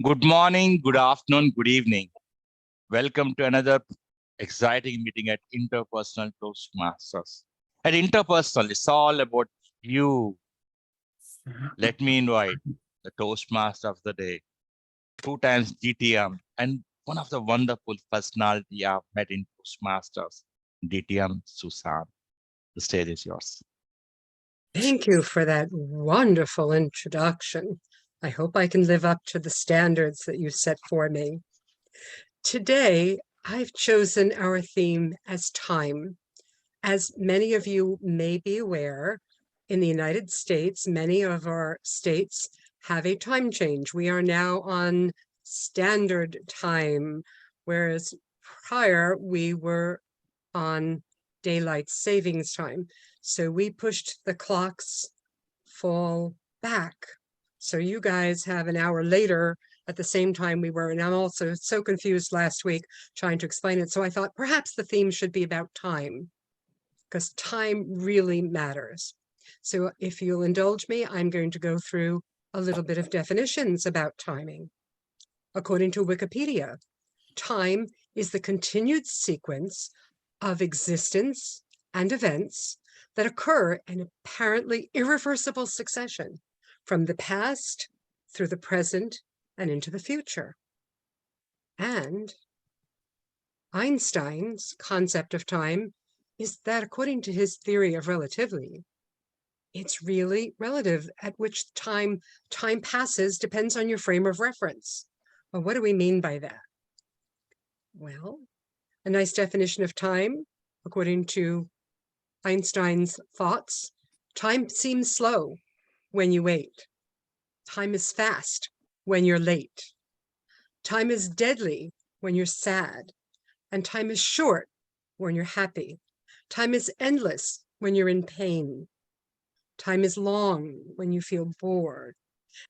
Good morning, good afternoon, good evening. Welcome to another exciting meeting at Interpersonal Toastmasters. At Interpersonal, it's all about you. Let me invite the Toastmaster of the day, 2 times DTM, and one of the wonderful personality I've met in Toastmasters, DTM Susan. The stage is yours. Thank you for that wonderful introduction. I hope I can live up to the standards that you set for me. Today, I've chosen our theme as time. As many of you may be aware, in the United States, many of our states have a time change. We are now on standard time, whereas prior we were on daylight savings time. So we pushed the clock's fall back. So you guys have an hour later at the same time we were. And I'm also so confused last week trying to explain it. So I thought perhaps the theme should be about time, because time really matters. So if you'll indulge me, I'm going to go through a little bit of definitions about timing. According to Wikipedia, time is the continued sequence of existence and events that occur in apparently irreversible succession from the past through the present and into the future. And Einstein's concept of time is that according to his theory of relativity, it's really relative at which time passes depends on your frame of reference. Well, what do we mean by that? Well, a nice definition of time, according to Einstein's thoughts, time seems slow when you wait. Time is fast when you're late. Time is deadly when you're sad. And time is short when you're happy. Time is endless when you're in pain. Time is long when you feel bored.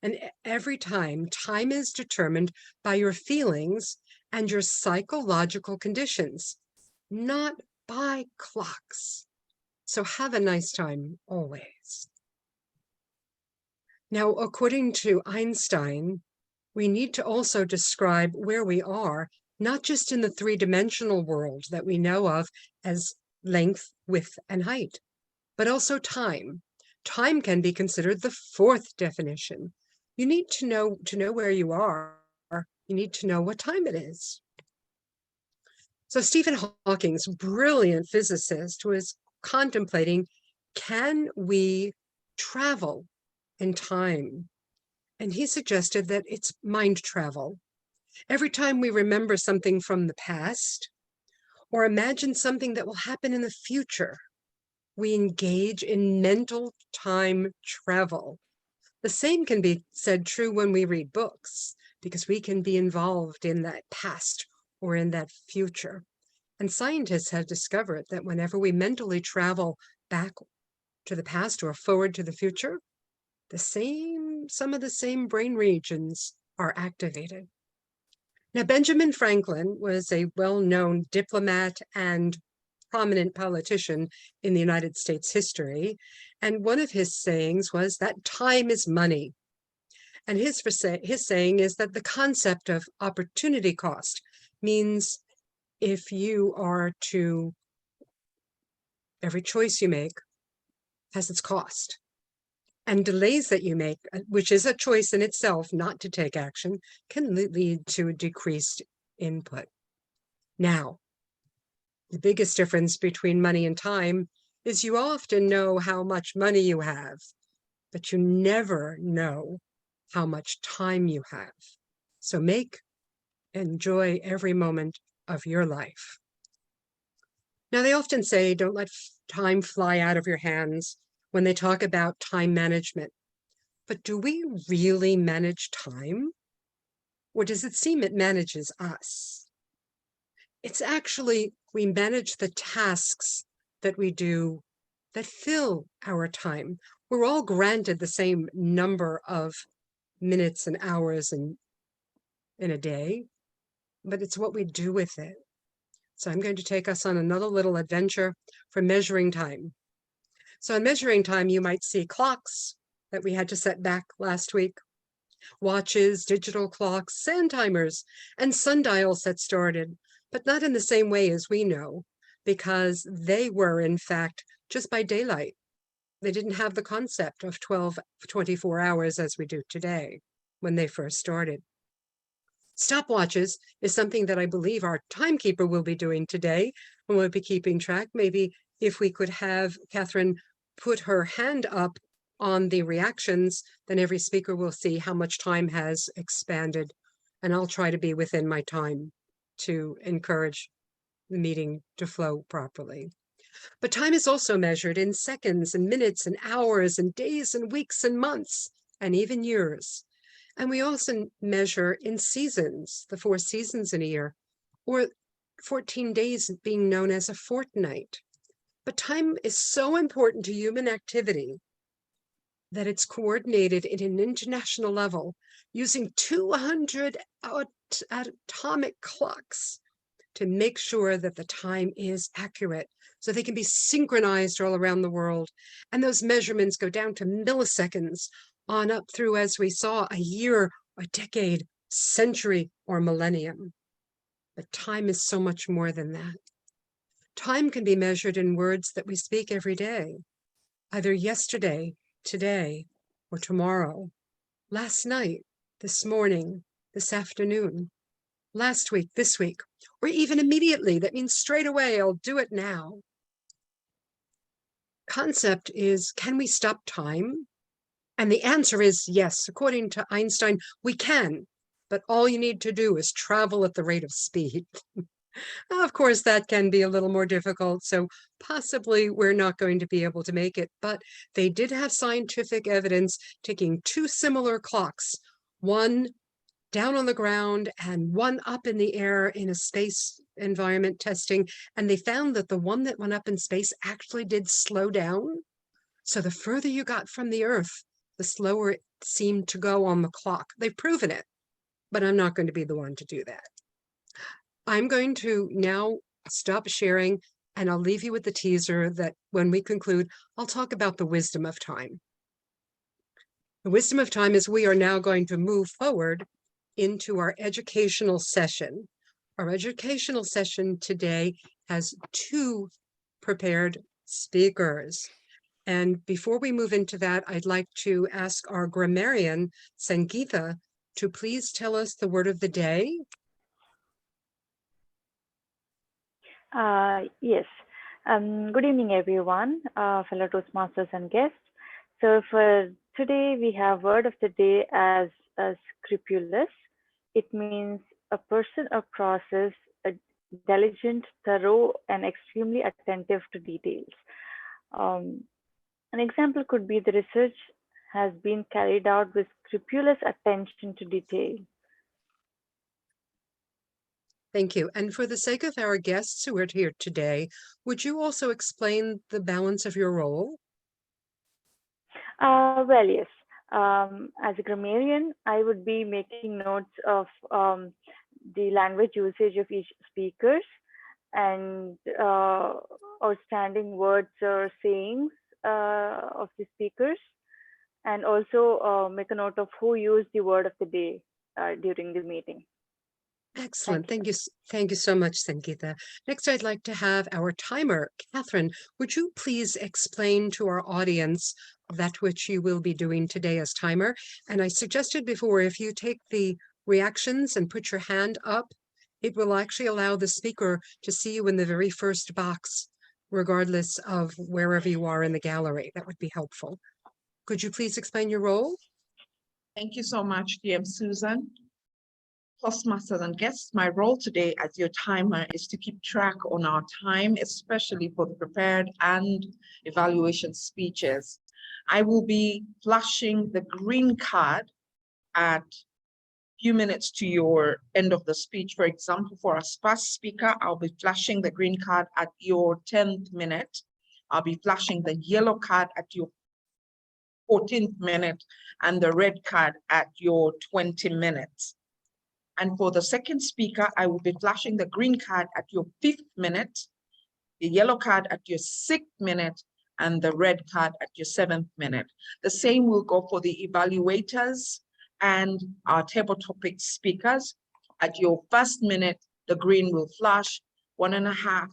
And every time is determined by your feelings and your psychological conditions, not by clocks. So have a nice time always. Now, according to Einstein, we need to also describe where we are, not just in the three-dimensional world that we know of as length, width, and height, but also time. Time can be considered the fourth definition. You need to know where you are. You need to know what time it is. So Stephen Hawking's brilliant physicist was contemplating, can we travel in time? And he suggested that it's mind travel. Every time we remember something from the past or imagine something that will happen in the future, we engage in mental time travel. The same can be said true when we read books, because we can be involved in that past or in that future. And scientists have discovered that whenever we mentally travel back to the past or forward to the future, some of the same brain regions are activated. Now, Benjamin Franklin was a well-known diplomat and prominent politician in the United States history. And one of his sayings was that time is money. And his saying is that the concept of opportunity cost means if you are to, every choice you make has its cost. And delays that you make, which is a choice in itself not to take action, can lead to a decreased input. Now, the biggest difference between money and time is you often know how much money you have, but you never know how much time you have. So enjoy every moment of your life. Now, they often say, don't let time fly out of your hands when they talk about time management. But do we really manage time? Or does it seem it manages us? It's actually, we manage the tasks that we do that fill our time. We're all granted the same number of minutes and hours in a day, but it's what we do with it. So I'm going to take us on another little adventure for measuring time. So in measuring time, you might see clocks that we had to set back last week. Watches, digital clocks, sand timers, and sundials that started, but not in the same way as we know, because they were, in fact, just by daylight. They didn't have the concept of 24 hours as we do today when they first started. Stopwatches is something that I believe our timekeeper will be doing today, and we'll be keeping track. Maybe if we could have Catherine put her hand up on the reactions, then every speaker will see how much time has expanded. And I'll try to be within my time to encourage the meeting to flow properly. But time is also measured in seconds and minutes and hours and days and weeks and months and even years. And we also measure in seasons, the 4 seasons in a year, or 14 days being known as a fortnight. But time is so important to human activity that it's coordinated at an international level using 200 atomic clocks to make sure that the time is accurate, so they can be synchronized all around the world. And those measurements go down to milliseconds on up through, as we saw, a year, a decade, century, or millennium. But time is so much more than that. Time can be measured in words that we speak every day, either yesterday, today, or tomorrow, last night, this morning, this afternoon, last week, this week, or even immediately. That means straight away, I'll do it now. Concept is, can we stop time? And the answer is yes. According to Einstein, we can, but all you need to do is travel at the rate of speed. Of course, that can be a little more difficult, so possibly we're not going to be able to make it, but they did have scientific evidence taking 2 similar clocks, one down on the ground and one up in the air in a space environment testing, and they found that the one that went up in space actually did slow down. So the further you got from the Earth, the slower it seemed to go on the clock. They've proven it, but I'm not going to be the one to do that. I'm going to now stop sharing, and I'll leave you with the teaser that when we conclude, I'll talk about the wisdom of time. The wisdom of time is we are now going to move forward into our educational session. Our educational session today has 2 prepared speakers. And before we move into that, I'd like to ask our grammarian, Sangeeta, to please tell us the word of the day. Yes. Good evening, everyone, fellow Toastmasters and guests. So for today, we have word of the day as scrupulous. It means a person or process, diligent, thorough, and extremely attentive to details. An example could be the research has been carried out with scrupulous attention to detail. Thank you. And for the sake of our guests who are here today, would you also explain the balance of your role? Well, yes. As a grammarian, I would be making notes of the language usage of each speakers and outstanding words or sayings of the speakers, and also make a note of who used the word of the day during the meeting. Excellent. Thank you. Thank you so much, Sangeeta. Next, I'd like to have our timer. Catherine, would you please explain to our audience that which you will be doing today as timer? And I suggested before, if you take the reactions and put your hand up, it will actually allow the speaker to see you in the very first box, regardless of wherever you are in the gallery. That would be helpful. Could you please explain your role? Thank you so much, DM Susan. Toastmasters and guests, my role today as your timer is to keep track on our time, especially for the prepared and evaluation speeches. I will be flashing the green card at few minutes to your end of the speech. For example, for a first speaker, I'll be flashing the green card at your 10th minute. I'll be flashing the yellow card at your 14th minute and the red card at your 20 minutes. And for the second speaker, I will be flashing the green card at your 5th minute, the yellow card at your 6th minute, and the red card at your 7th minute. The same will go for the evaluators and our table topic speakers. At your first minute, the green will flash, 1.5,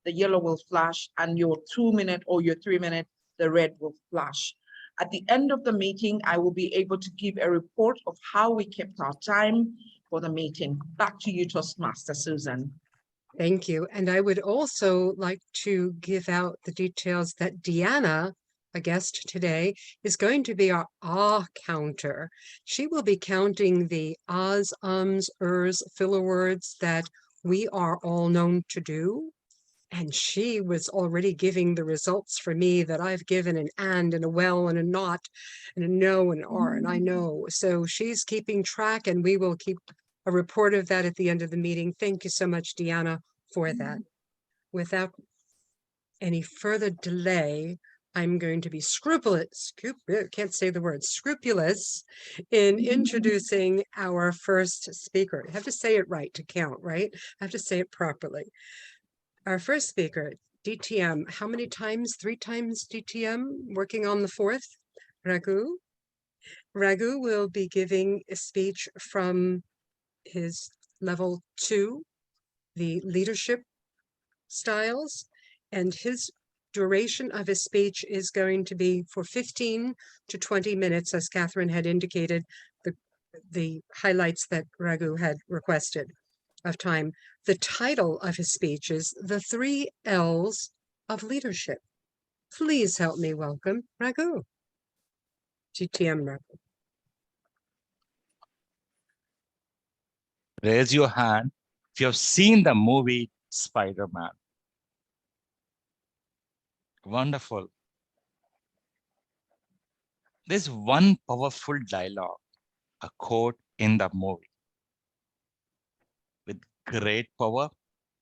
the yellow will flash, and your 2-minute or your 3-minute, the red will flash. At the end of the meeting, I will be able to give a report of how we kept our time for the meeting. Back to you, Toastmaster Susan. Thank you. And I would also like to give out the details that Deanna, a guest today, is going to be our counter. She will be counting the ahs, ums, ers, filler words that we are all known to do. And she was already giving the results for me that I've given an and a well and a not and a no and are and I know. So she's keeping track, and we will keep a report of that at the end of the meeting. Thank you so much, Deanna, for that. Without any further delay, I'm going to be scrupulous in introducing our first speaker. I have to say it right to count, right? I have to say it properly. Our first speaker, DTM, how many times? 3 times DTM, working on the 4th, Raghu. Raghu will be giving a speech from his level 2, the leadership styles, and his duration of his speech is going to be for 15 to 20 minutes, as Catherine had indicated, the highlights that Raghu had requested of time. The title of his speech is The 3 L's of Leadership. Please help me welcome Raghu. GTM Raghu. Raise your hand if you have seen the movie Spider-Man. Wonderful. There's one powerful dialogue, a quote in the movie. With great power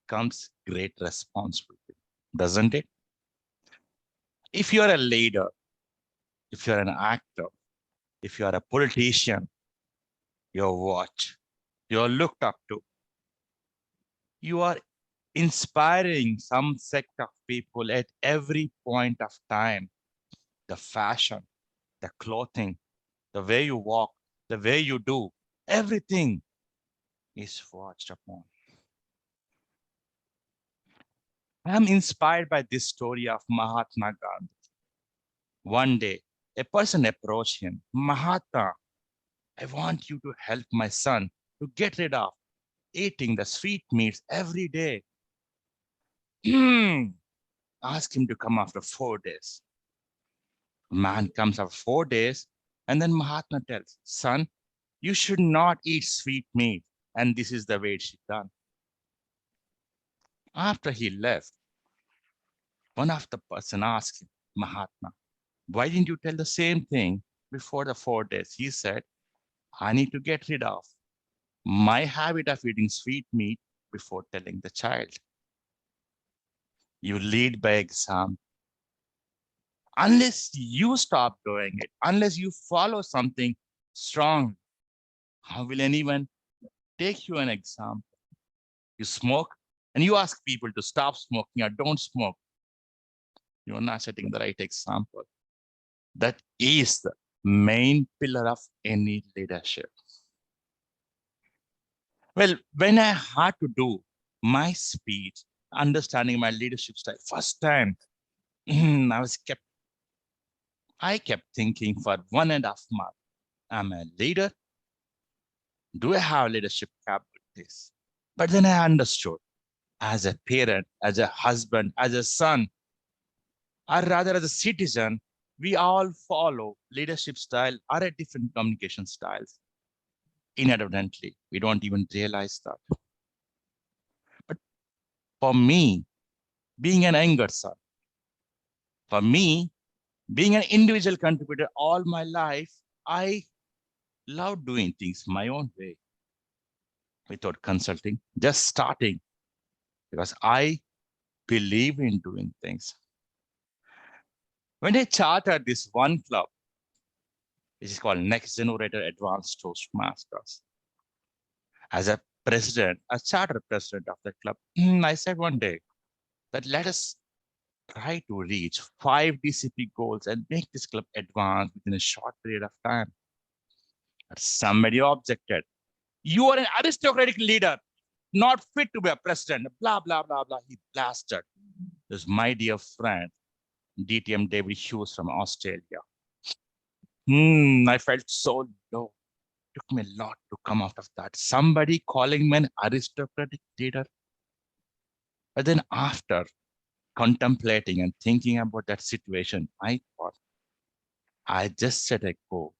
comes great responsibility, doesn't it? If you're a leader, if you're an actor, if you are a politician, you're watched, you're looked up to. You are inspiring some sect of people at every point of time. The fashion, the clothing, the way you walk, the way you do, everything is watched upon. I am inspired by this story of Mahatma Gandhi. One day, a person approached him, Mahatma, I want you to help my son to get rid of eating the sweet meats every day. Ask him to come after 4 days. Man comes after 4 days, and then Mahatma tells, son, you should not eat sweet meat, and this is the way it should be done. After he left, one of the person asked him, Mahatma, why didn't you tell the same thing before the 4 days? He said, I need to get rid of my habit of eating sweet meat before telling the child. You lead by example. Unless you stop doing it, unless you follow something strong, how will anyone take you an example? You smoke and you ask people to stop smoking or don't smoke. You're not setting the right example. That is the main pillar of any leadership. Well, when I had to do my speech, understanding my leadership style, first time, I kept thinking for 1.5 months, I'm a leader. Do I have leadership capabilities? But then I understood, as a parent, as a husband, as a son, or rather as a citizen, we all follow leadership style or a different communication styles. Inadvertently, we don't even realize that. But for me, being an younger son, for me, being an individual contributor all my life, I love doing things my own way without consulting, just starting, because I believe in doing things. When I chartered this one club, which is called Next Generator Advanced Toastmasters, as a president, a charter president of the club, I said one day that let us try to reach 5 DCP goals and make this club advance within a short period of time. But somebody objected. You are an aristocratic leader, not fit to be a president, blah, blah, blah, blah. He blasted. This is my dear friend, DTM David Hughes from Australia. I felt so low. It took me a lot to come out of that. Somebody calling me an aristocratic leader. But then after contemplating and thinking about that situation, I thought, I just set a goal,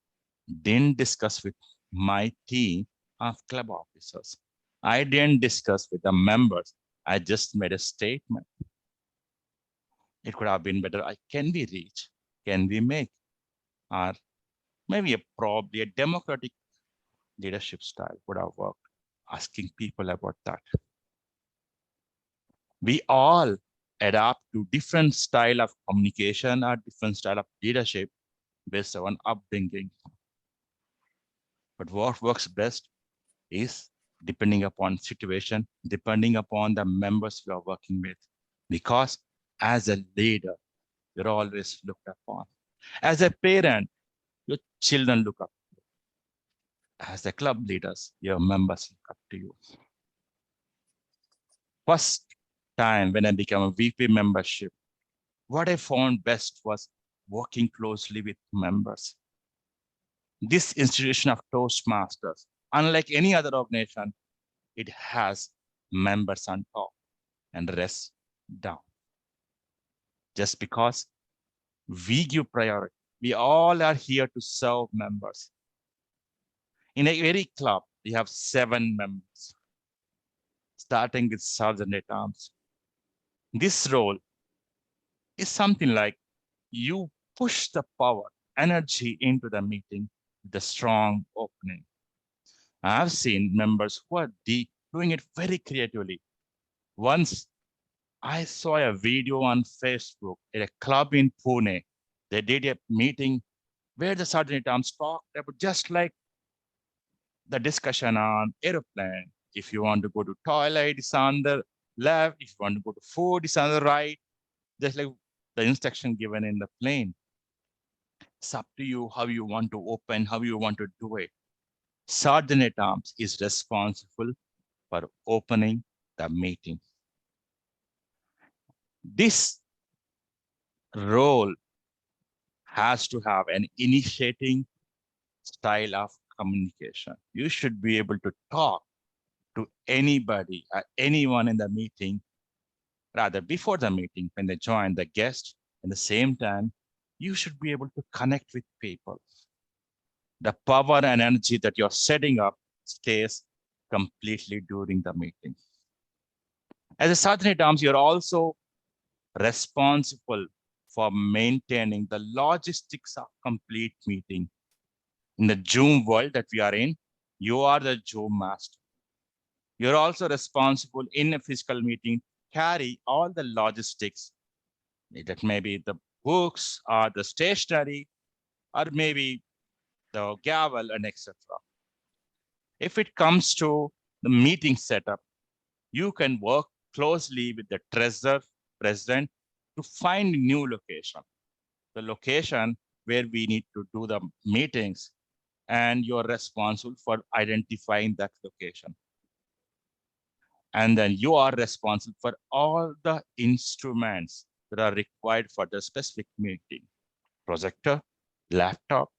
didn't discuss with my team of club officers. I didn't discuss with the members. I just made a statement. It could have been better. Can we reach? Can we make? Or maybe probably a democratic leadership style would have worked. Asking people about that. We all adapt to different style of communication or different style of leadership based on upbringing. But what works best is depending upon situation, depending upon the members you are working with. Because as a leader, you're always looked upon. As a parent, your children look up to you. As a club leaders, your members look up to you. First time when I became a VP membership, what I found best was working closely with members. This institution of Toastmasters, unlike any other organization, it has members on top and rest down. Just because we give priority, we all are here to serve members. In every club, we have 7 members, starting with Sergeant at Arms. This role is something like you push the power, energy into the meeting with a strong opening. I've seen members who are deep, doing it very creatively. Once I saw a video on Facebook at a club in Pune. They did a meeting where the Sergeant at Arms talked about just like the discussion on airplane. If you want to go to toilet, it's on the left. If you want to go to food, it's on the right. Just like the instruction given in the plane. It's up to you how you want to open, how you want to do it. Sergeant at Arms is responsible for opening the meeting. This role has to have an initiating style of communication. You should be able to talk to anybody, anyone in the meeting, rather before the meeting, when they join the guest. At the same time, you should be able to connect with people. The power and energy that you're setting up stays completely during the meeting. As a Sergeant at Arms, you're also responsible for maintaining the logistics of complete meeting. In the Zoom world that we are in, you are the Zoom master. You're also responsible in a physical meeting, carry all the logistics. That may be the books or the stationery, or maybe the gavel and etc. If it comes to the meeting setup, you can work closely with the treasurer, president, to find a new location, the location where we need to do the meetings, and you're responsible for identifying that location. And then you are responsible for all the instruments that are required for the specific meeting. Projector, laptop,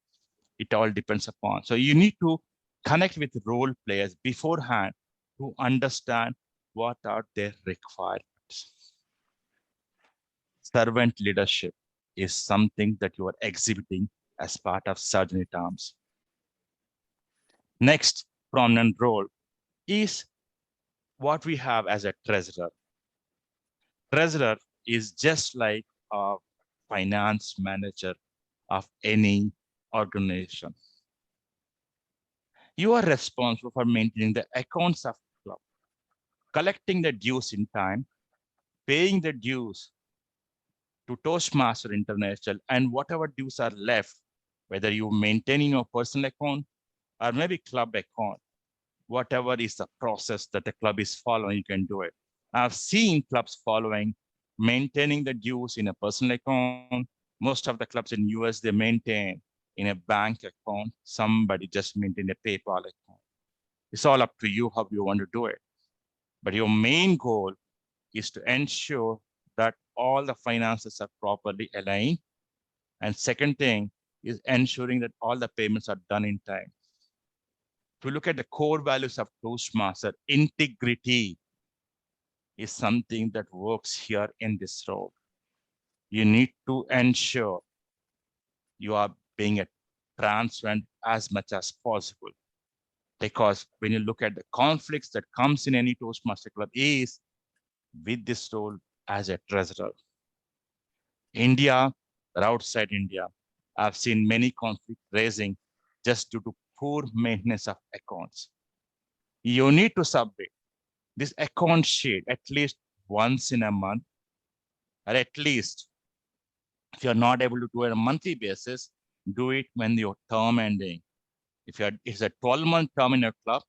it all depends upon. So you need to connect with role players beforehand to understand what are their requirements. Servant leadership is something that you are exhibiting as part of Sergeant at Arms. Next prominent role is what we have as a treasurer. Treasurer is just like a finance manager of any organization. You are responsible for maintaining the accounts of the club, collecting the dues in time, paying the dues to Toastmaster International, and whatever dues are left, whether you maintain in your personal account or maybe club account, whatever is the process that the club is following, you can do it. I've seen clubs following, maintaining the dues in a personal account. Most of the clubs in US, they maintain in a bank account, somebody just maintain a PayPal account. It's all up to you how you want to do it. But your main goal is to ensure that all the finances are properly aligned. And second thing is ensuring that all the payments are done in time. If you look at the core values of Toastmaster, integrity is something that works here in this role. You need to ensure you are being transparent as much as possible. Because when you look at the conflicts that comes in any Toastmaster club is with this role as a treasurer. India or outside India, I've seen many conflicts raising just due to poor maintenance of accounts. You need to submit this account sheet at least once in a month, or at least if you're not able to do it on a monthly basis, do it when your term ending. If it's a 12-month term in your club,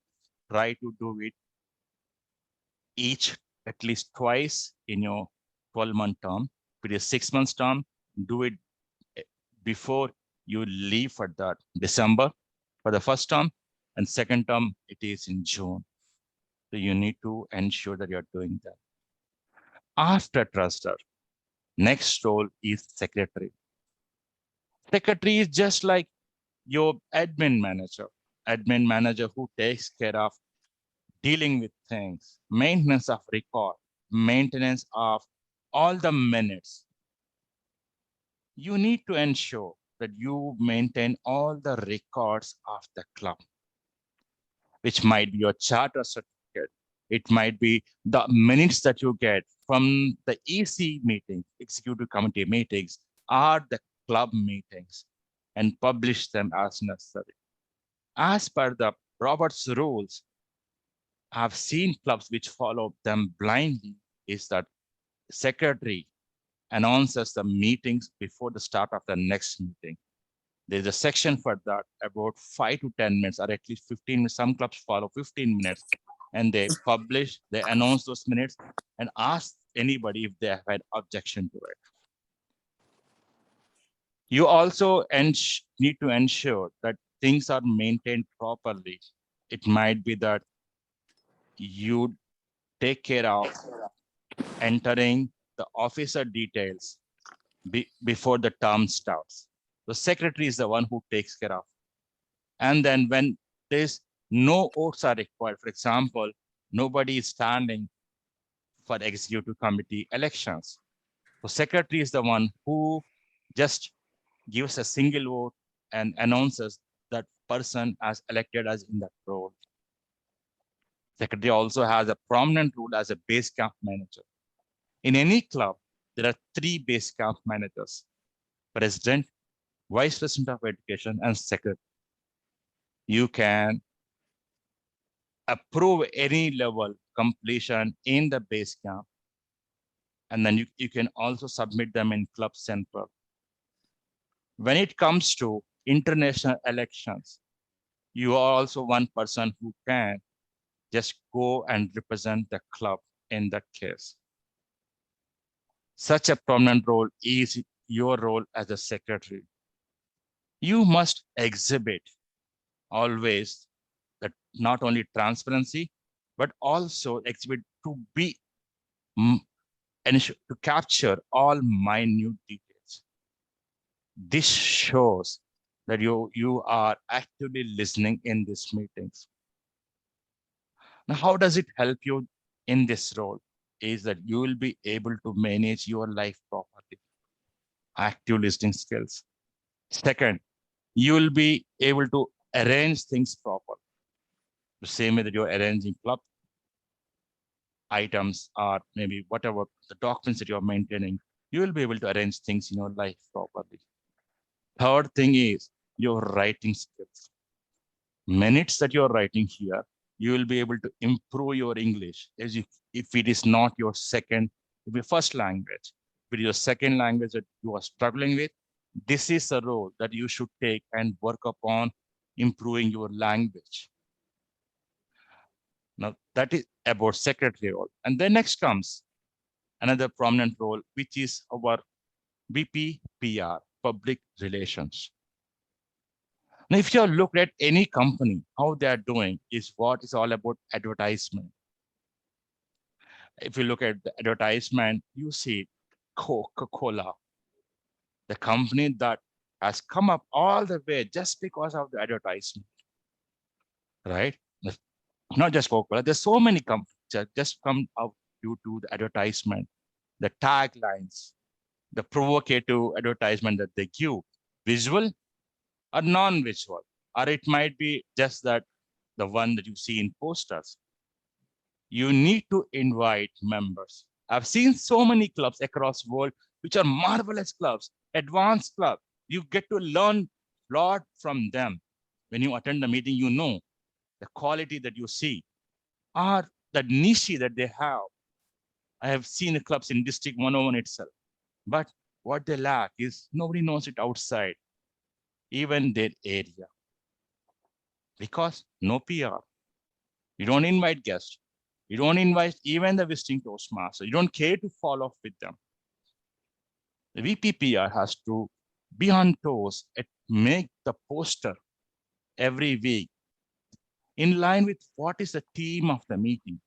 try to do it each at least twice in your 12-month term. If it is 6 months term, do it before you leave for that December for the first term, and second term it is in June. So you need to ensure that you're doing that. After truster, next role is secretary. Secretary is just like your admin manager who takes care of dealing with things, maintenance of record, maintenance of all the minutes. You need to ensure that you maintain all the records of the club, which might be your charter certificate. It might be the minutes that you get from the EC meetings, executive committee meetings, or the club meetings, and publish them as necessary. As per the Roberts rules, I've seen clubs which follow them blindly is that secretary announces the meetings before the start of the next meeting. There's a section for that about 5 to 10 minutes or at least 15 minutes. Some clubs follow 15 minutes and they publish, they announce those minutes and ask anybody if they have had objection to it. You also need to ensure that things are maintained properly. It might be that you take care of entering the officer details before the term starts. The secretary is the one who takes care of. And then when there's no votes are required, for example, nobody is standing for executive committee elections. So secretary is the one who just gives a single vote and announces that person as elected as in that role. Secretary also has a prominent role as a base camp manager. In any club, there are 3 base camp managers: president, vice president of education, and secretary. You can approve any level completion in the base camp, and then you can also submit them in club central. When it comes to international elections, you are also one person who can just go and represent the club in that case. Such a prominent role is your role as a secretary. You must exhibit always that not only transparency, but also exhibit to be and to capture all minute details. This shows that you are actively listening in these meetings. Now, how does it help you in this role? Is that you will be able to manage your life properly. Active listening skills. Second, you will be able to arrange things properly. The same way that you're arranging club items or maybe whatever the documents that you're maintaining, you will be able to arrange things in your life properly. Third thing is your writing skills. Minutes that you're writing here, you will be able to improve your English if it is not your first language. If it is your second language that you are struggling with, this is a role that you should take and work upon improving your language. Now that is about secretary role. And then next comes another prominent role, which is our BP PR, public relations. Now, if you look at any company, how they are doing is what is all about advertisement. If you look at the advertisement, you see Coca-Cola, the company that has come up all the way just because of the advertisement, right? Not just Coca-Cola, there's so many companies that just come out due to the advertisement, the taglines, the provocative advertisement that they give, visual or non-visual, or it might be just that the one that you see in posters. You need to invite members. I've seen so many clubs across the world, which are marvelous clubs, advanced club. You get to learn a lot from them. When you attend the meeting, you know the quality that you see, or the niche that they have. I have seen the clubs in District 101 itself, but what they lack is nobody knows it outside, even their area, because no PR. You don't invite guests. You don't invite even the visiting Toastmaster. You don't care to follow up with them. The VPPR has to be on toes and make the poster every week in line with what is the theme of the meeting.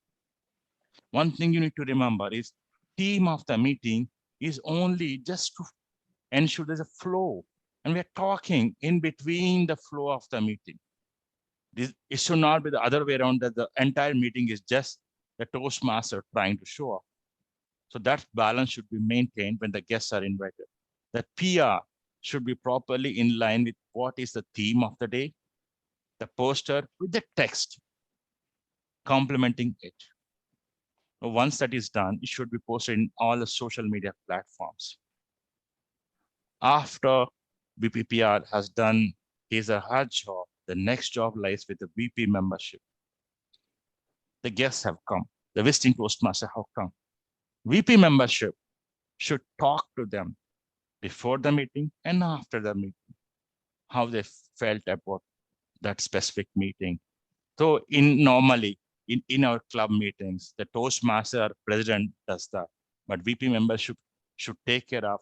One thing you need to remember is theme of the meeting is only just to ensure there's a flow. And we're talking in between the flow of the meeting. It should not be the other way around, that the entire meeting is just the Toastmaster trying to show up. So that balance should be maintained when the guests are invited. The PR should be properly in line with what is the theme of the day, the poster with the text complementing it. Once that is done, it should be posted in all the social media platforms. After VPPR has done his or her job, the next job lies with the VP membership. The guests have come, the visiting Toastmaster have come. VP membership should talk to them before the meeting and after the meeting, how they felt about that specific meeting. So normally in our club meetings, the Toastmaster president does that, but VP membership should take care of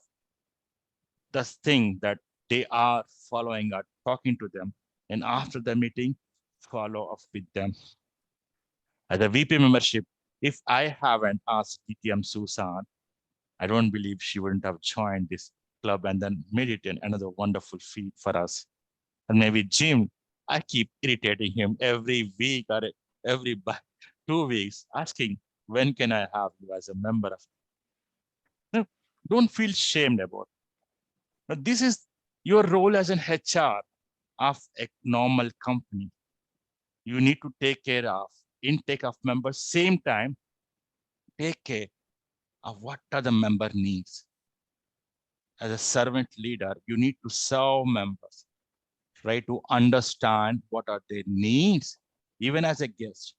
the thing that they are following up, talking to them, and after the meeting, follow up with them. As a VP membership, if I haven't asked DTM Susan, I don't believe she wouldn't have joined this club and then made it another wonderful feat for us. And maybe Jim, I keep irritating him every week or every 2 weeks, asking, when can I have you as a member of? No, don't feel shamed about it. Now, this is your role as an HR of a normal company. You need to take care of intake of members, same time, take care of what are the member needs. As a servant leader, you need to serve members, try to understand what are their needs, even as a guest.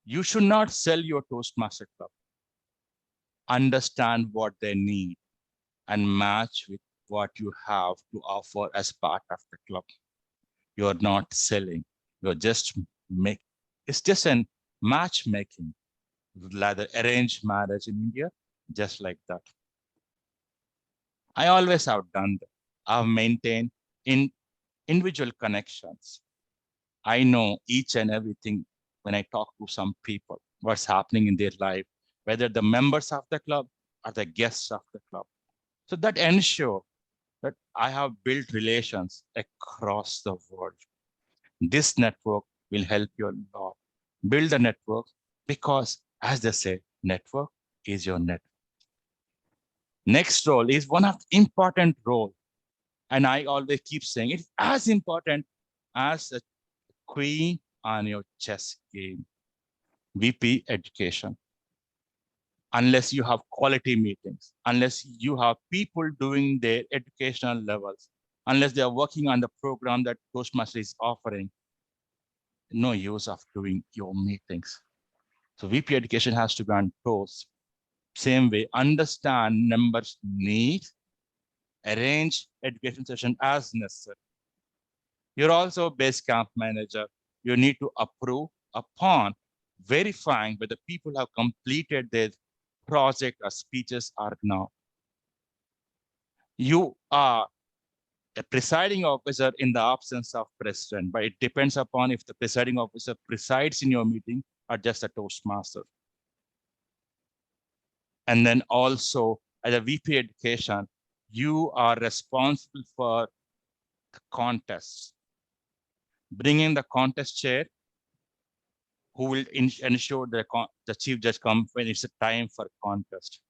You should not sell your Toastmaster club. Understand what they need and match with what you have to offer as part of the club. You're not selling, you're just it's just a matchmaking, rather arranged marriage in India, just like that. I always have done that. I've maintained individual connections. I know each and everything when I talk to some people, what's happening in their life, whether the members of the club or the guests of the club. So that ensure that I have built relations across the world. This network will help you a lot. Build a network because, as they say, network is your net. Next role is one of the important role. And I always keep saying it's as important as a queen on your chess game. VP education. Unless you have quality meetings, unless you have people doing their educational levels, unless they are working on the program that Toastmaster is offering, no use of doing your meetings. So VP education has to be on toes. Same way, understand members' needs, arrange education session as necessary. You're also a base camp manager. You need to approve upon verifying whether people have completed their project or speeches or not. You are a presiding officer in the absence of president, but it depends upon if the presiding officer presides in your meeting or just a Toastmaster. And then also as a VP education, you are responsible for the contests. Bring in the contest chair who will ensure the chief judge comes when it's a time for contest.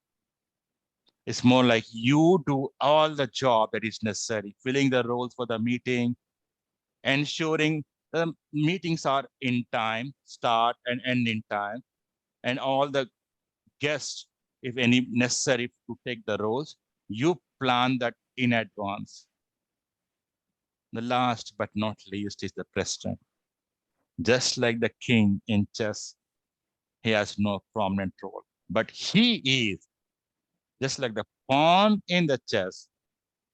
It's more like you do all the job that is necessary, filling the roles for the meeting, ensuring the meetings are in time, start and end in time, and all the guests, if any necessary to take the roles, you plan that in advance. The last but not least is the president. Just like the king in chess, he has no prominent role, but he is, just like the pawn in the chess,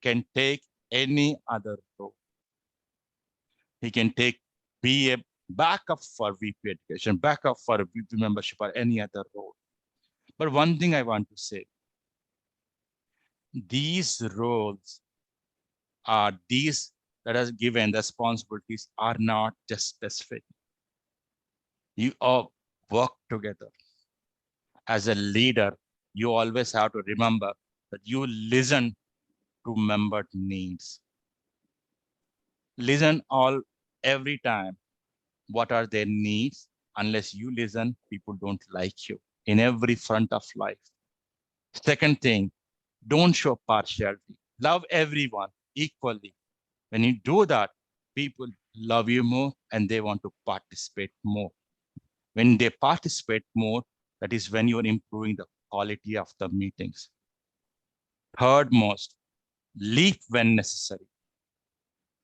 can take any other role. He can be a backup for VP education, backup for VP membership or any other role. But one thing I want to say, these roles are these that are given, the responsibilities are not just specific. You all work together. As a leader, you always have to remember that you listen to member needs. Listen every time. What are their needs? Unless you listen, people don't like you in every front of life. Second thing, don't show partiality. Love everyone equally. When you do that, people love you more and they want to participate more. When they participate more, that is when you're improving the quality of the meetings. Third most, leave when necessary.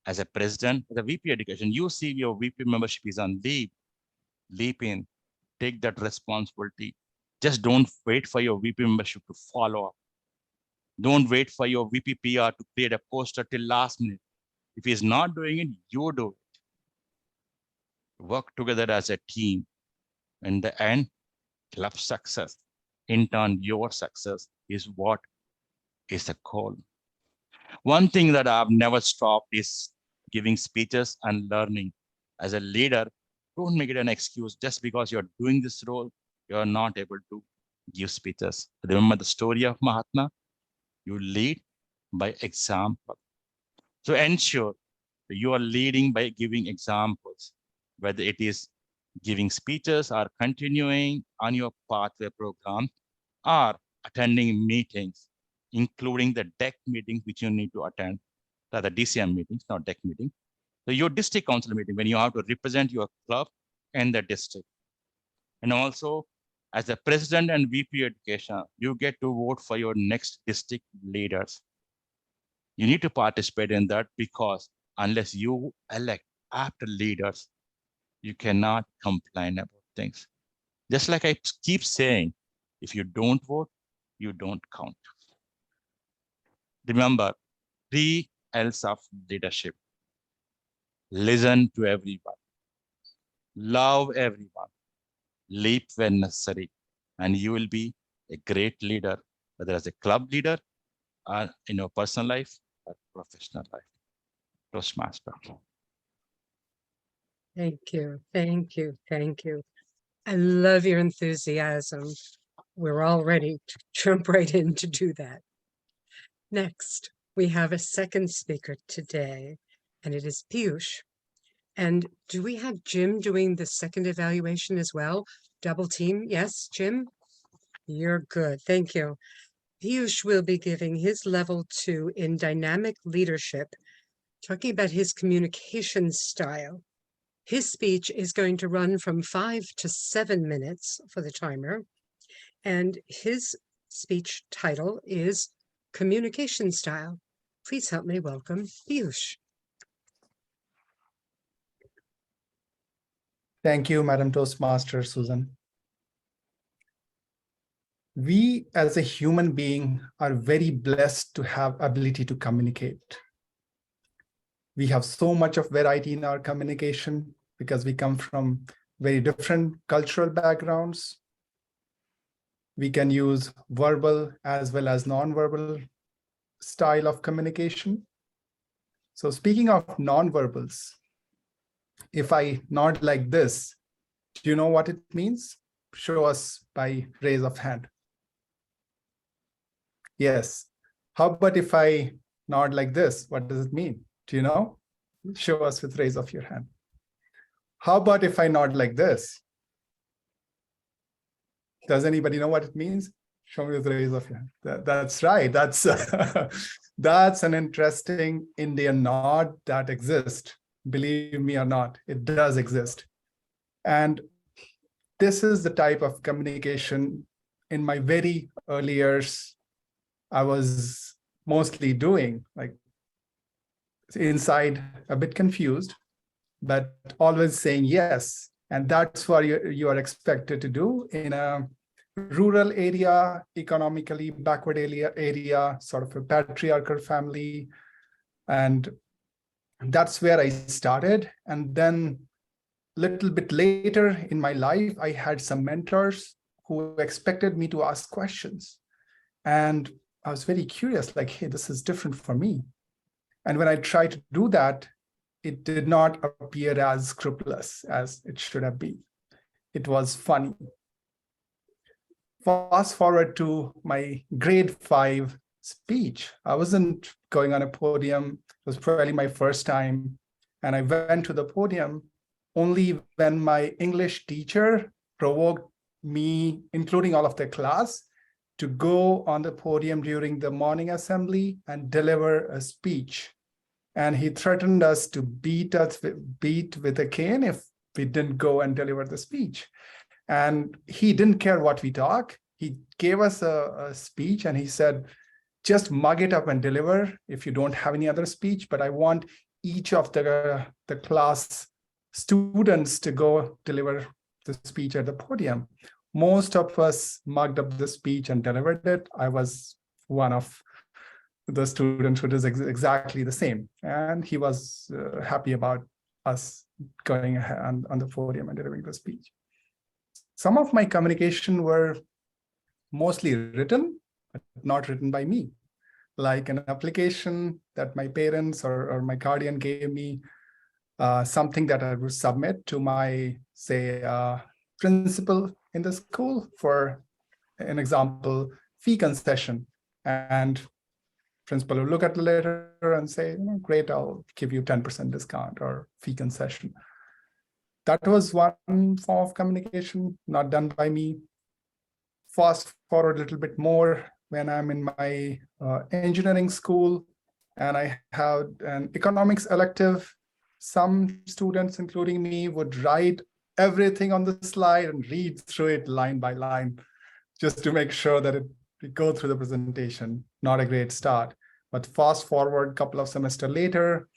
As a president, as a VP education, you see your VP membership is on leave. Leap in, take that responsibility. Just don't wait for your VP membership to follow up. Don't wait for your VP PR to create a poster till last minute. If he's not doing it, you do it. Work together as a team. In the end, club success, in turn, your success is what is the goal. One thing that I've never stopped is giving speeches and learning. As a leader, don't make it an excuse just because you're doing this role, you're not able to give speeches. Remember the story of Mahatma? You lead by example. So ensure that you are leading by giving examples, whether it is giving speeches or continuing on your pathway program or attending meetings, including the DEC meetings, which you need to attend, the DCM meetings, not DEC meetings. So your district council meeting, when you have to represent your club and the district. And also, as the president and VP education, you get to vote for your next district leaders. You need to participate in that because unless you elect after leaders, you cannot complain about things. Just like I keep saying, if you don't vote, you don't count. Remember, 3 L's of leadership. Listen to everyone. Love everyone. Leap when necessary. And you will be a great leader, whether as a club leader or in your personal life or professional life. Toastmaster. Thank you. Thank you. Thank you. I love your enthusiasm. We're all ready to jump right in to do that. Next, we have a second speaker today, and it is Piyush. And do we have Jim doing the second evaluation as well? Double team? Yes, Jim? You're good. Thank you. Piyush will be giving his level 2 in dynamic leadership, talking about his communication style. His speech is going to run from 5 to 7 minutes for the timer. And his speech title is Communication Style. Please help me welcome Piyush. Thank you, Madam Toastmaster Susan. We as a human being are very blessed to have ability to communicate. We have so much of variety in our communication because we come from very different cultural backgrounds. We can use verbal as well as non-verbal style of communication. So speaking of nonverbals, if I nod like this, do you know what it means? Show us by raise of hand. Yes. How about if I nod like this? What does it mean? Do you know? Show us with raise of your hand. How about if I nod like this? Does anybody know what it means? Show me with raise of your hand. That's right. That's that's an interesting Indian nod that exists. Believe me or not, it does exist. And this is the type of communication in my very early years I was mostly doing, like inside a bit confused, but always saying yes. And that's what you are expected to do in a rural area, economically backward area, sort of a patriarchal family. And that's where I started. And then a little bit later in my life, I had some mentors who expected me to ask questions. And I was very curious, like, hey, this is different for me. And when I tried to do that, it did not appear as scrupulous as it should have been. It was funny. Fast forward to my grade 5 speech. I wasn't going on a podium. It was probably my first time. And I went to the podium only when my English teacher provoked me, including all of the class, to go on the podium during the morning assembly and deliver a speech. And he threatened us to beat with a cane if we didn't go and deliver the speech. And he didn't care what we talk. He gave us a speech and he said, just mug it up and deliver if you don't have any other speech, but I want each of the class students to go deliver the speech at the podium. Most of us mugged up the speech and delivered it. I was one of the students who does exactly the same. And he was happy about us going ahead on the podium and delivering the speech. Some of my communication were mostly written, but not written by me, like an application that my parents or my guardian gave me, something that I would submit to my, say, principal in the school for an example, fee concession. And principal will look at the letter and say, great, I'll give you 10% discount or fee concession. That was one form of communication, not done by me. Fast forward a little bit more when I'm in my engineering school and I have an economics elective. Some students, including me, would write everything on the slide and read through it line by line, just to make sure that we go through the presentation. Not a great start. But fast forward a couple of semesters later,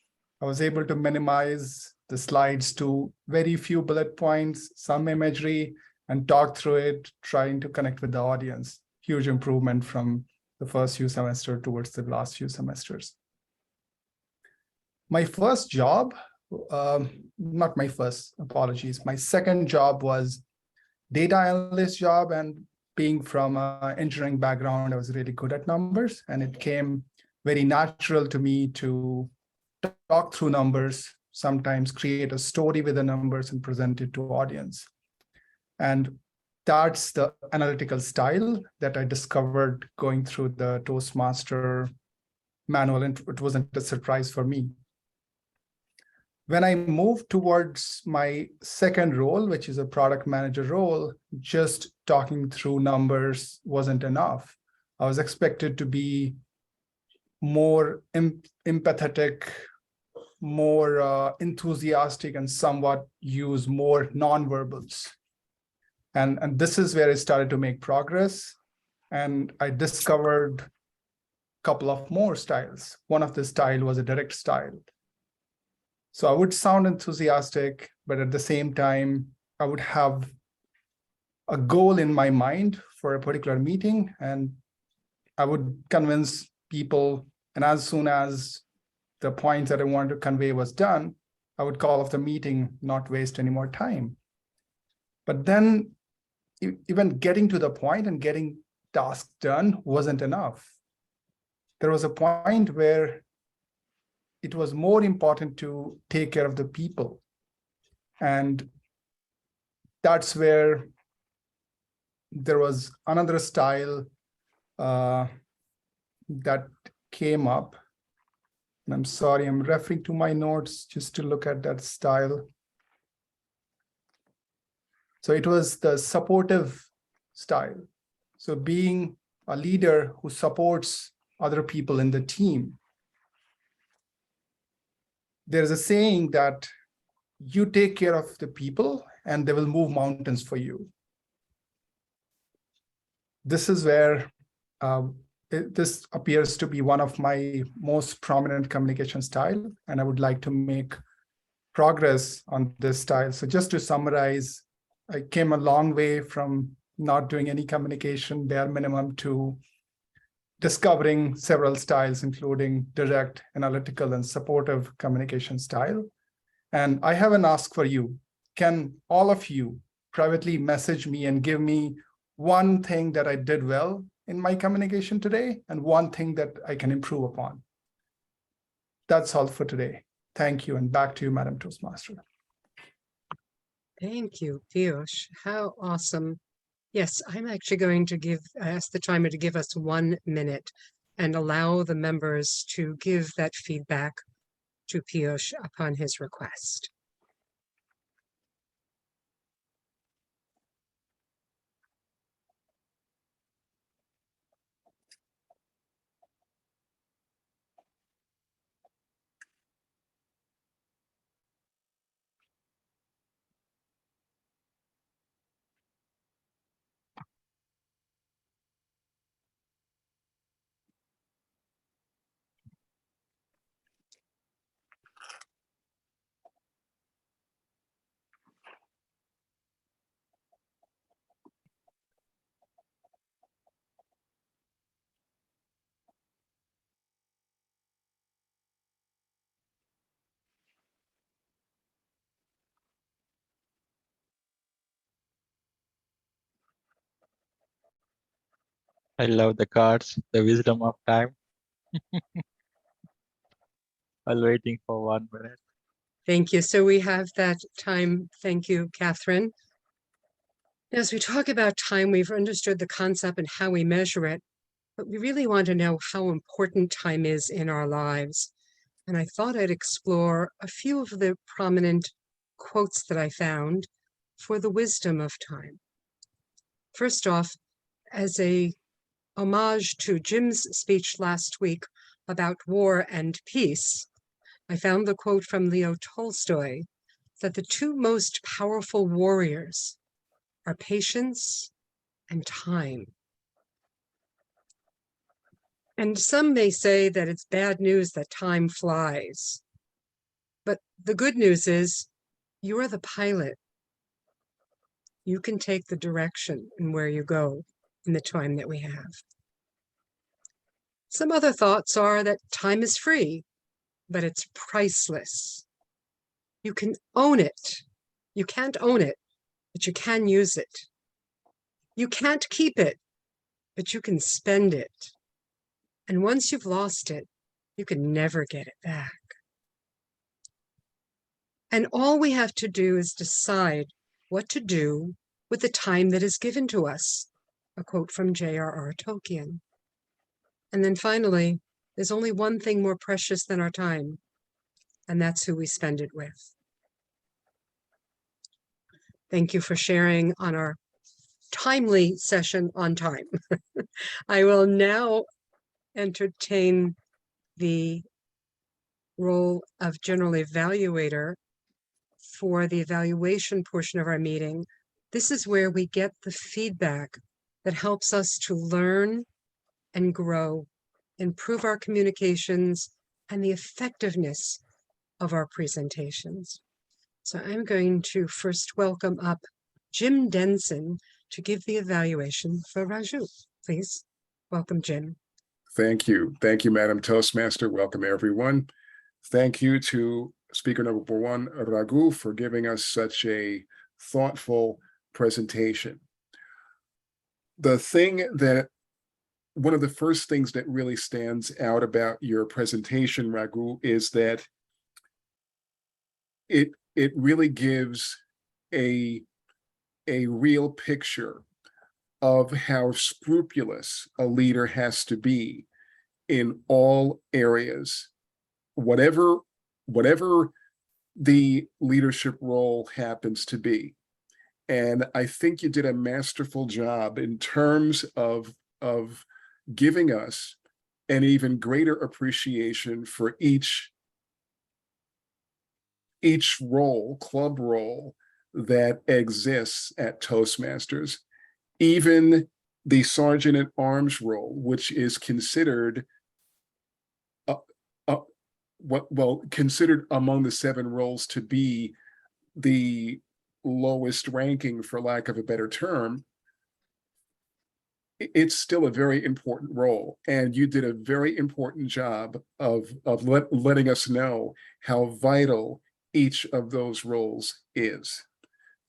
I was able to minimize the slides to very few bullet points, some imagery, and talk through it, trying to connect with the audience. Huge improvement from the first few semesters towards the last few semesters. My first job, not my first, apologies. My second job was data analyst job, and being from an engineering background, I was really good at numbers, and it came very natural to me to talk through numbers, sometimes create a story with the numbers and present it to audience. And that's the analytical style that I discovered going through the Toastmaster manual, and it wasn't a surprise for me. When I moved towards my second role, which is a product manager role, just talking through numbers wasn't enough. I was expected to be more empathetic, more enthusiastic, and somewhat use more nonverbals. And this is where I started to make progress. And I discovered a couple of more styles. One of the style was a direct style. So I would sound enthusiastic, but at the same time, I would have a goal in my mind for a particular meeting, and I would convince people. And as soon as the points that I wanted to convey was done, I would call off the meeting, not waste any more time. But then even getting to the point and getting tasks done wasn't enough. There was a point where it was more important to take care of the people. And that's where there was another style that came up. And I'm sorry, I'm referring to my notes just to look at that style. So it was the supportive style. So being a leader who supports other people in the team. There's a saying that you take care of the people and they will move mountains for you. This is where this appears to be one of my most prominent communication style, and I would like to make progress on this style. So just to summarize, I came a long way from not doing any communication, bare minimum, to discovering several styles, including direct, analytical, and supportive communication style. And I have an ask for you. Can all of you privately message me and give me one thing that I did well in my communication today and one thing that I can improve upon? That's all for today. Thank you. And back to you, Madam Toastmaster. Thank you, Piyush. How awesome. Yes, I'm actually going to ask the timer to give us 1 minute and allow the members to give that feedback to Piyush upon his request. I love the cards, the wisdom of time. While waiting for 1 minute. Thank you. So we have that time. Thank you, Catherine. As we talk about time, we've understood the concept and how we measure it, but we really want to know how important time is in our lives. And I thought I'd explore a few of the prominent quotes that I found for the wisdom of time. First off, as a homage to Jim's speech last week about war and peace, I found the quote from Leo Tolstoy that the two most powerful warriors are patience and time. And some may say that it's bad news that time flies. But the good news is you are the pilot. You can take the direction and where you go in the time that we have. Some other thoughts are that time is free, but it's priceless. You can own it. You can't own it, but you can use it. You can't keep it, but you can spend it. And once you've lost it, you can never get it back. And all we have to do is decide what to do with the time that is given to us. A quote from J.R.R. Tolkien. And then finally, there's only one thing more precious than our time, and that's who we spend it with. Thank you for sharing on our timely session on time. I will now entertain the role of general evaluator for the evaluation portion of our meeting. This is where we get the feedback that helps us to learn and grow, improve our communications, and the effectiveness of our presentations. So I'm going to first welcome up Jim Denson to give the evaluation for Raju. Please welcome Jim. Thank you. Thank you, Madam Toastmaster. Welcome, everyone. Thank you to speaker number 1, Raghu, for giving us such a thoughtful presentation. The thing that one of the first things that really stands out about your presentation, Raghu, is that it really gives a real picture of how scrupulous a leader has to be in all areas, whatever the leadership role happens to be. And I think you did a masterful job in terms of giving us an even greater appreciation for each role, club role that exists at Toastmasters, even the sergeant at arms role, which is considered considered among the 7 roles to be the lowest ranking, for lack of a better term. It's still a very important role, and you did a very important job of letting us know how vital each of those roles is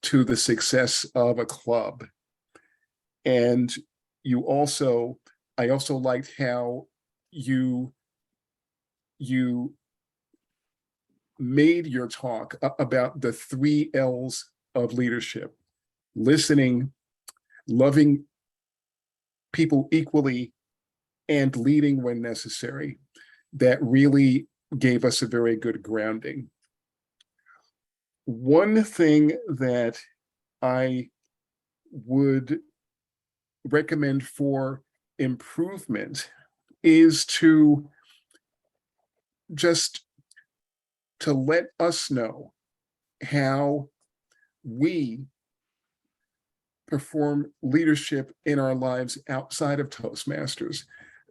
to the success of a club. And I also liked how you made your talk about the 3 L's of leadership: listening, loving people equally, and leading when necessary. That really gave us a very good grounding. One thing that I would recommend for improvement is to let us know how we perform leadership in our lives outside of Toastmasters.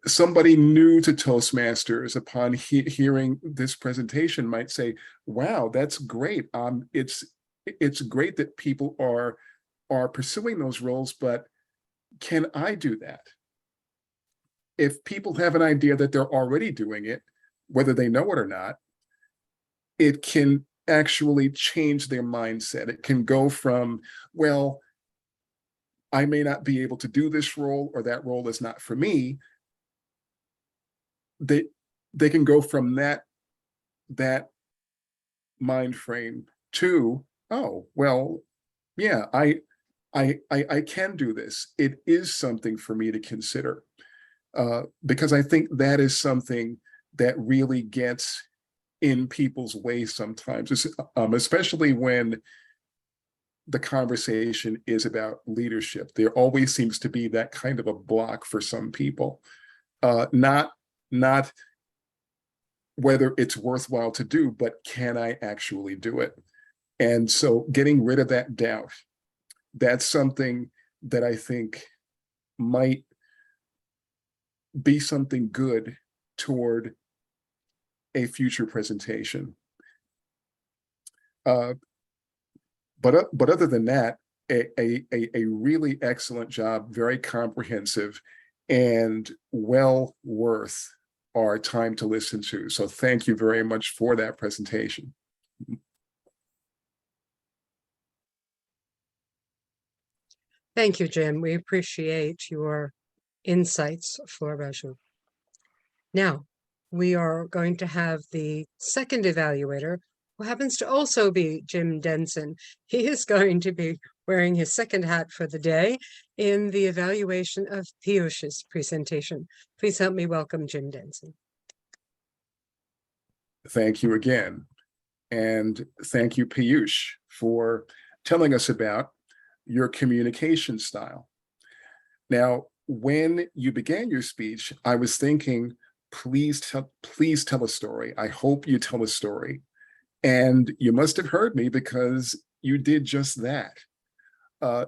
Somebody new to Toastmasters, upon hearing this presentation, might say, wow, that's great. It's great that people are pursuing those roles, but can I do that? If people have an idea that they're already doing it, whether they know it or not, it can actually change their mindset. It can go from, well, I may not be able to do this role, or that role is not for me. They can go from that mind frame to, oh, well, yeah, I can do this. It is something for me to consider, because I think that is something that really gets in people's way sometimes, especially when the conversation is about leadership. There always seems to be that kind of a block for some people, not whether it's worthwhile to do, but can I actually do it? And so getting rid of that doubt, that's something that I think might be something good toward a future presentation. But other than that, a really excellent job, very comprehensive, and well worth our time to listen to. So thank you very much for that presentation. Thank you, Jim. We appreciate your insights, Floraju. Now, we are going to have the second evaluator, who happens to also be Jim Denson. He is going to be wearing his second hat for the day in the evaluation of Piyush's presentation. Please help me welcome Jim Denson. Thank you again. And thank you, Piyush, for telling us about your communication style. Now, when you began your speech, I was thinking, please tell a story. I hope you tell a story. And you must have heard me, because you did just that.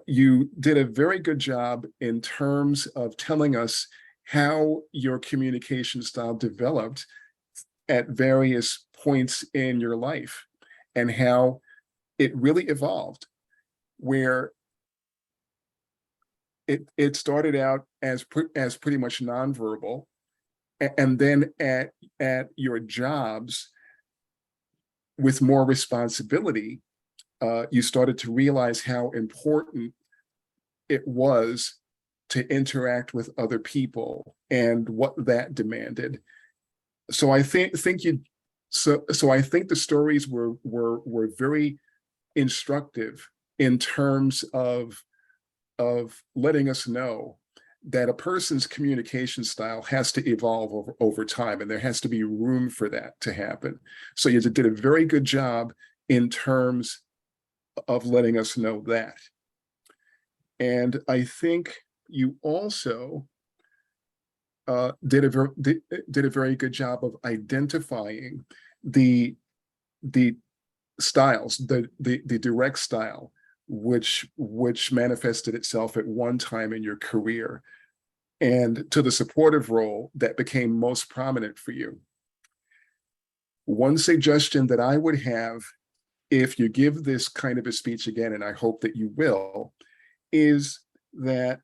You did a very good job in terms of telling us how your communication style developed at various points in your life, and how it really evolved, where it started out as pretty much nonverbal, and then at your jobs with more responsibility, you started to realize how important it was to interact with other people and what that demanded. So I think I think the stories were very instructive in terms of letting us know that a person's communication style has to evolve over time, and there has to be room for that to happen. So you did a very good job in terms of letting us know that. And I think you also did a very good job of identifying the styles, the direct style, which manifested itself at one time in your career, and to the supportive role that became most prominent for you. One suggestion that I would have, if you give this kind of a speech again, and I hope that you will, is that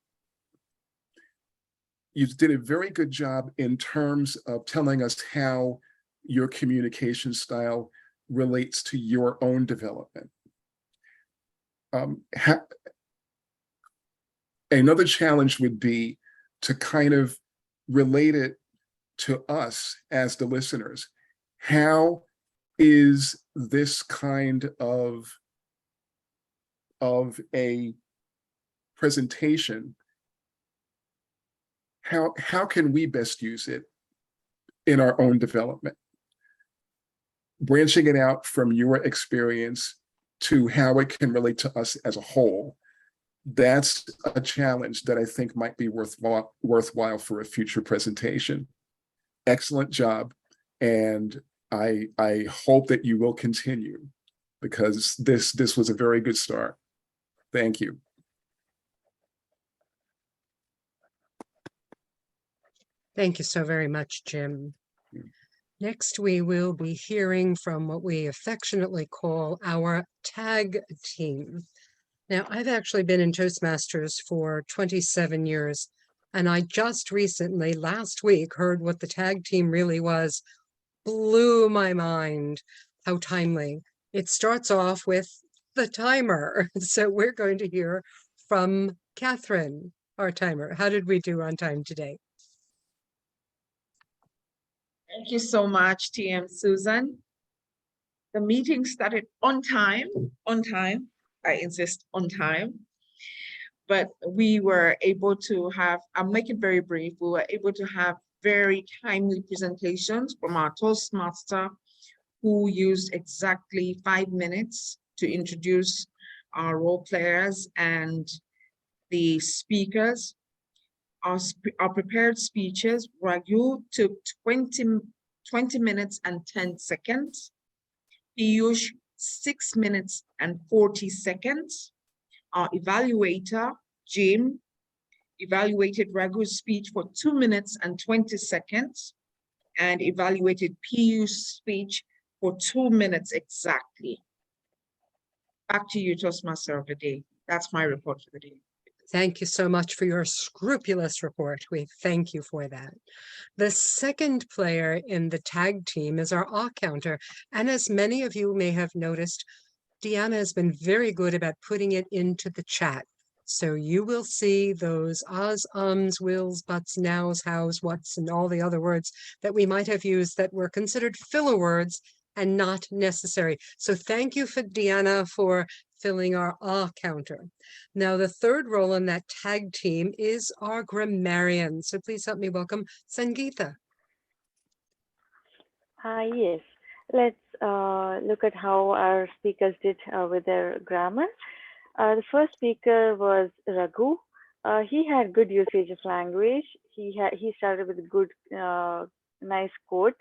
you did a very good job in terms of telling us how your communication style relates to your own development. Another challenge would be to kind of relate it to us as the listeners. How is this kind of a presentation, how can we best use it in our own development? Branching it out from your experience to how it can relate to us as a whole, that's a challenge that I think might be worthwhile for a future presentation. Excellent job. And I hope that you will continue, because this was a very good start. Thank you. Thank you so very much, Jim. Next, we will be hearing from what we affectionately call our tag team. Now, I've actually been in Toastmasters for 27 years, and I just recently, last week, heard what the tag team really was. Blew my mind how timely. It starts off with the timer. So we're going to hear from Catherine, our timer. How did we do on time today? Thank you so much, TM Susan. The meeting started on time, I insist, on time. But we were able to have, I'll make it very brief, we were able to have very timely presentations from our Toastmaster, who used exactly 5 minutes to introduce our role players and the speakers. Our prepared speeches, Raghu took 20 minutes and 10 seconds. Piyush, 6 minutes and 40 seconds. Our evaluator, Jim, evaluated Raghu's speech for 2 minutes and 20 seconds and evaluated Piyush's speech for 2 minutes exactly. Back to you, Toastmaster of the day. That's my report for the day. Thank you so much for your scrupulous report. We thank you for that. The second player in the tag team is our ah counter. And as many of you may have noticed, Deanna has been very good about putting it into the chat. So you will see those ahs, ums, wills, buts, nows, hows, whats, and all the other words that we might have used that were considered filler words and not necessary. So thank you for Deanna for filling our ah counter. Now, the third role in that tag team is our grammarian. So please help me welcome Sangeeta. Yes, let's look at how our speakers did with their grammar. The first speaker was Raghu. He had good usage of language. He started with a good, nice quote,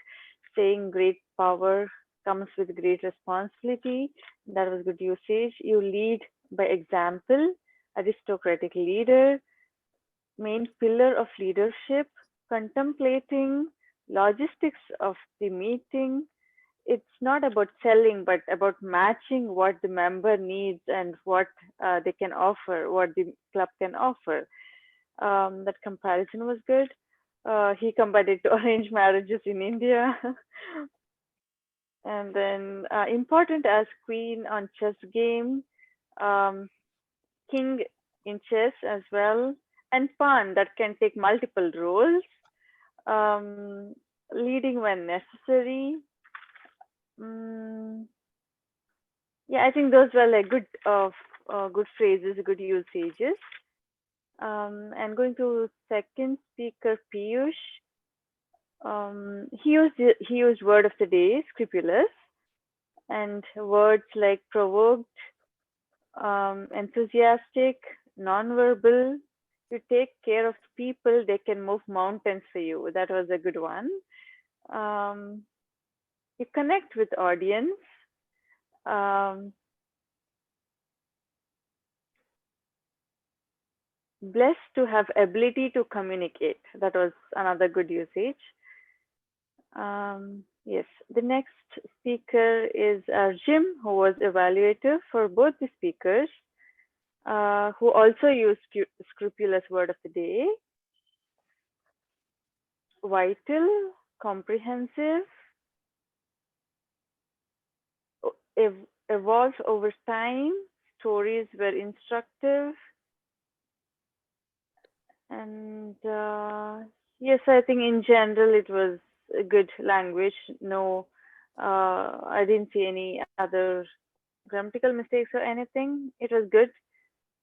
saying great power comes with great responsibility. That was good usage. You lead by example, aristocratic leader, main pillar of leadership, contemplating, logistics of the meeting. It's not about selling, but about matching what the member needs and what they can offer, what the club can offer. That comparison was good. He compared it to arranged marriages in India. And then important as queen on chess game, king in chess as well, and fun that can take multiple roles, leading when necessary. Yeah, I think those were like good phrases, good usages. And going to second speaker, Piyush. He used word of the day, scrupulous, and words like provoked, enthusiastic, nonverbal. You take care of people, they can move mountains for you. That was a good one. You connect with audience. Blessed to have ability to communicate. That was another good usage. Yes, the next speaker is Jim, who was evaluator for both the speakers, who also used scrupulous word of the day. Vital, comprehensive, evolved over time, stories were instructive. And yes, I think in general it was a good language. No, I didn't see any other grammatical mistakes or anything. It was good.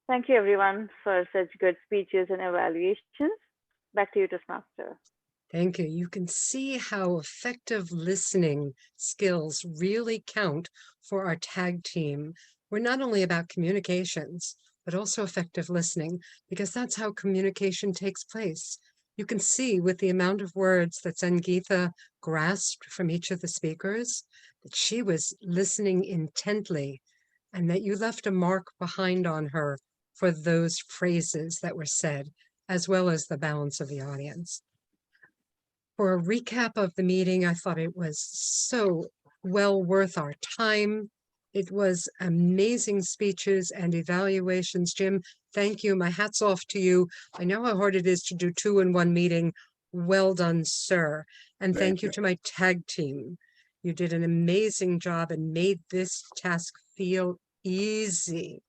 Thank you everyone for such good speeches and evaluations. Back to you, Toastmaster. Thank you. You can see how effective listening skills really count for our tag team. We're not only about communications, but also effective listening, because that's how communication takes place. You can see with the amount of words that Sangeeta grasped from each of the speakers, that she was listening intently and that you left a mark behind on her for those phrases that were said, as well as the balance of the audience. For a recap of the meeting, I thought it was so well worth our time. It was amazing speeches and evaluations. Jim, thank you. My hat's off to you. I know how hard it is to do 2 in 1 meeting. Well done, sir. And thank you to my tag team. You did an amazing job and made this task feel easy.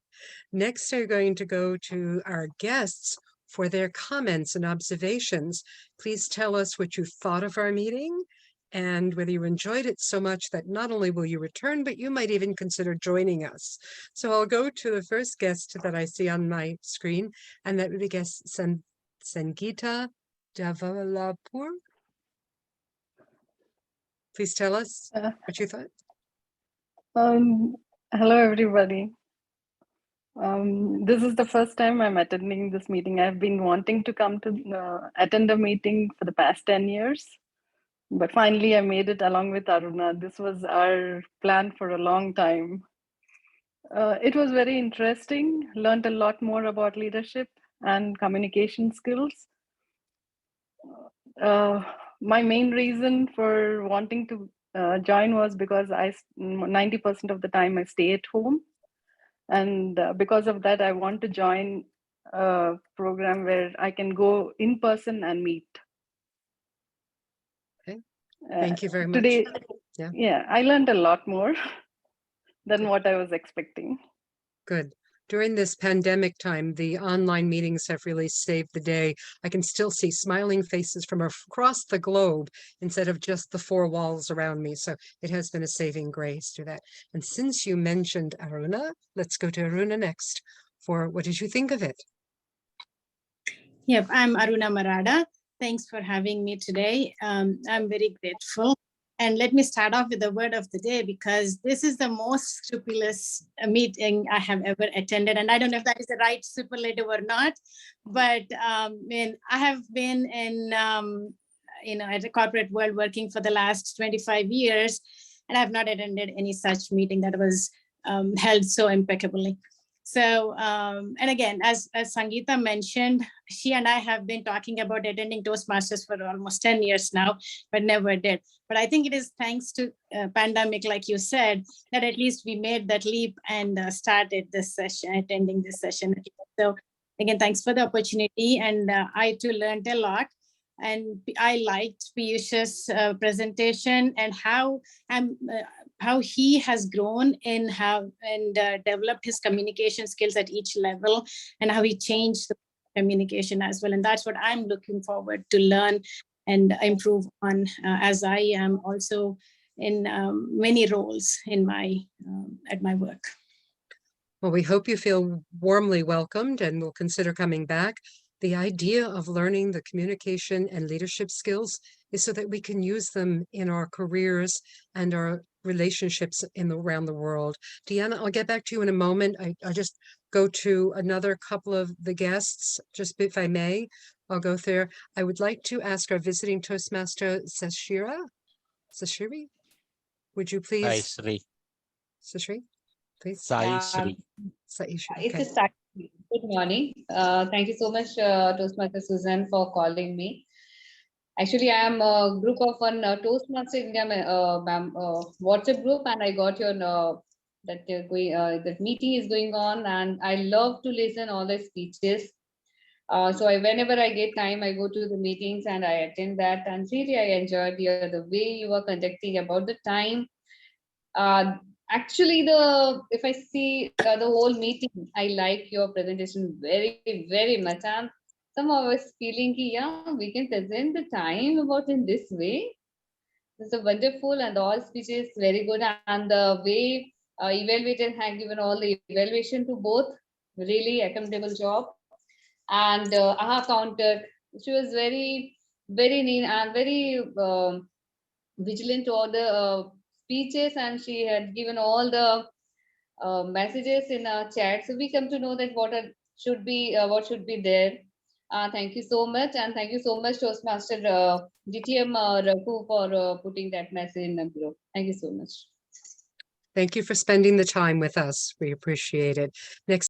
Next, we're going to go to our guests for their comments and observations. Please tell us what you thought of our meeting and whether you enjoyed it so much that not only will you return, but you might even consider joining us. So I'll go to the first guest that I see on my screen, and that would be guest Sangeeta Davalapur. Please tell us what you thought. Hello, everybody. This is the first time I'm attending this meeting. I've been wanting to come to attend a meeting for the past 10 years, but finally I made it along with Aruna. This was our plan for a long time. It was very interesting, learned a lot more about leadership and communication skills. My main reason for wanting to join was because 90% of the time I stay at home. And because of that, I want to join a program where I can go in person and meet. Okay. Thank you very much. Today, yeah, I learned a lot more than what I was expecting. Good. During this pandemic time, the online meetings have really saved the day. I can still see smiling faces from across the globe instead of just the 4 walls around me. So it has been a saving grace to that. And since you mentioned Aruna, let's go to Aruna next for what did you think of it? Yep, I'm Aruna Marada. Thanks for having me today. I'm very grateful. And let me start off with the word of the day, because this is the most scrupulous meeting I have ever attended. And I don't know if that is the right superlative or not, but I have been in, at the corporate world working for the last 25 years, and I have not attended any such meeting that was held so impeccably. So, and again, as Sangeeta mentioned, she and I have been talking about attending Toastmasters for almost 10 years now, but never did. But I think it is thanks to pandemic, like you said, that at least we made that leap and started this session, attending this session. So again, thanks for the opportunity. And I too learned a lot. And I liked Piyush's presentation and how he has grown in developed his communication skills at each level, and how he changed communication as well. And that's what I'm looking forward to learn and improve on as I am also in many roles in my at my work. Well, we hope you feel warmly welcomed and will consider coming back. The idea of learning the communication and leadership skills is so that we can use them in our careers and our relationships around the world. Deanna, I'll get back to you in a moment. I'll just go to another couple of the guests, just if I may. I'll go there. I would like to ask our visiting Toastmaster, Sashiri, would you please? Hi, Sri. Sashiri, please. Sai Sri. Saishi, It's okay. a start. Good morning. Thank you so much, Toastmaster Susan, for calling me. Actually, I am a group of one Toastmaster India WhatsApp group, and I got your that meeting is going on, and I love to listen all the speeches. So whenever I get time, I go to the meetings and I attend that, and really I enjoyed the way you were conducting about the time. Actually, if I see the whole meeting, I like your presentation very, very much. And somehow I was feeling, yeah, we can present the time about in this way. It's a wonderful, and all speeches very good. And the way evaluator had given all the evaluation to both, really accountable job. And AHA counter, she was very, very neat and very vigilant to all the speeches, and she had given all the messages in our chat. So we come to know that what should be there. Thank you so much, and thank you so much, Toastmaster DTM Raghu, for putting that message in the group. Thank you so much. Thank you for spending the time with us. We appreciate it. Next.